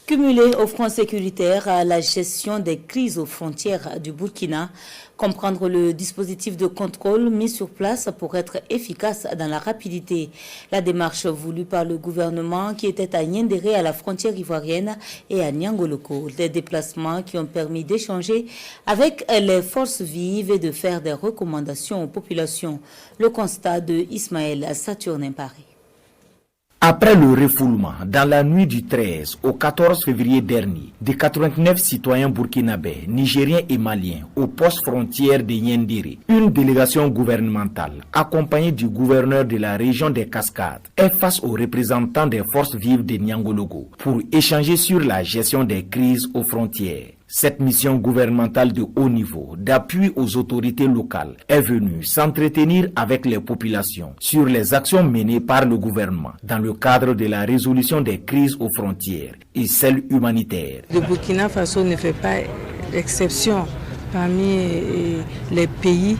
Cumulé au front sécuritaire à la gestion des crises aux frontières du Burkina, comprendre le dispositif de contrôle mis sur place pour être efficace dans la rapidité. La démarche voulue par le gouvernement qui était à Niendéré à la frontière ivoirienne et à Niangoloko. Des déplacements qui ont permis d'échanger avec les forces vives et de faire des recommandations aux populations. Le constat de Ismaël Saturnin Paris. Après le refoulement, dans la nuit du 13 au 14 février dernier, de 89 citoyens burkinabés, nigériens et maliens au poste frontière de Niendéré, une délégation gouvernementale, accompagnée du gouverneur de la région des Cascades, est face aux représentants des forces vives de Niangologo pour échanger sur la gestion des crises aux frontières. Cette mission gouvernementale de haut niveau, d'appui aux autorités locales, est venue s'entretenir avec les populations sur les actions menées par le gouvernement dans le cadre de la résolution des crises aux frontières et celles humanitaires. Le Burkina Faso ne fait pas exception parmi les pays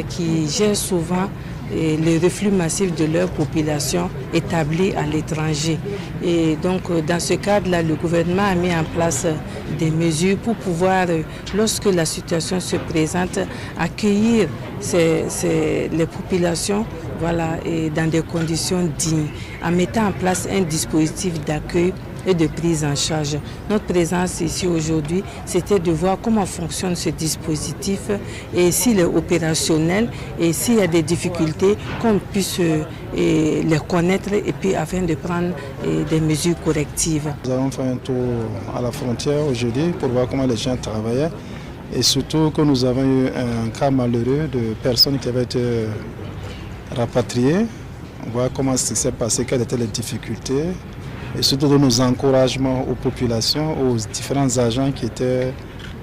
qui gèrent souvent les reflux massifs de leur population établie à l'étranger. Et donc, dans ce cadre-là, le gouvernement a mis en place des mesures pour pouvoir, lorsque la situation se présente, accueillir les populations et dans des conditions dignes, en mettant en place un dispositif d'accueil et de prise en charge. Notre présence ici aujourd'hui, c'était de voir comment fonctionne ce dispositif et s'il est opérationnel et s'il y a des difficultés, qu'on puisse les connaître et puis afin de prendre des mesures correctives. Nous avons fait un tour à la frontière aujourd'hui pour voir comment les gens travaillaient et surtout que nous avons eu un cas malheureux de personnes qui avaient été rapatriées. On voit comment ça s'est passé, quelles étaient les difficultés. Et surtout de nos encouragements aux populations, aux différents agents qui étaient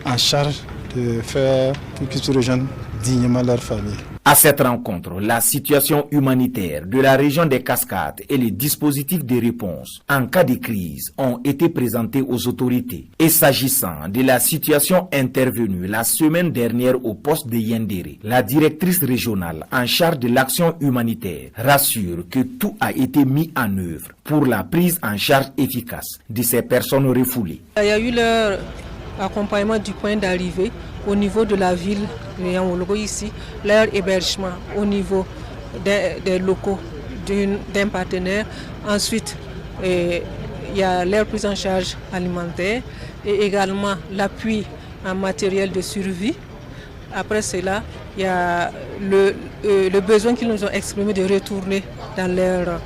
en charge de faire pour qu'ils se rejoignent dignement leur famille. À cette rencontre, la situation humanitaire de la région des Cascades et les dispositifs de réponse en cas de crise ont été présentés aux autorités. Et s'agissant de la situation intervenue la semaine dernière au poste de Niendéré, la directrice régionale en charge de l'action humanitaire rassure que tout a été mis en œuvre pour la prise en charge efficace de ces personnes refoulées. Il y a eu leur accompagnement du point d'arrivée au niveau de la ville de Niangologo ici, leur hébergement au niveau des locaux d'un partenaire. Ensuite, il y a leur prise en charge alimentaire et également l'appui en matériel de survie. Après cela, il y a le besoin qu'ils nous ont exprimé de retourner dans leur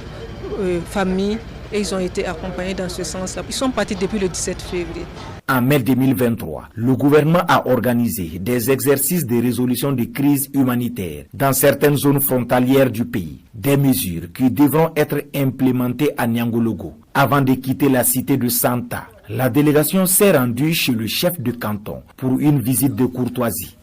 famille et ils ont été accompagnés dans ce sens-là. Ils sont partis depuis le 17 février. En mai 2023, le gouvernement a organisé des exercices de résolution de crises humanitaires dans certaines zones frontalières du pays. Des mesures qui devront être implémentées à Niangologo. Avant de quitter la cité de Santa, la délégation s'est rendue chez le chef de canton pour une visite de courtoisie.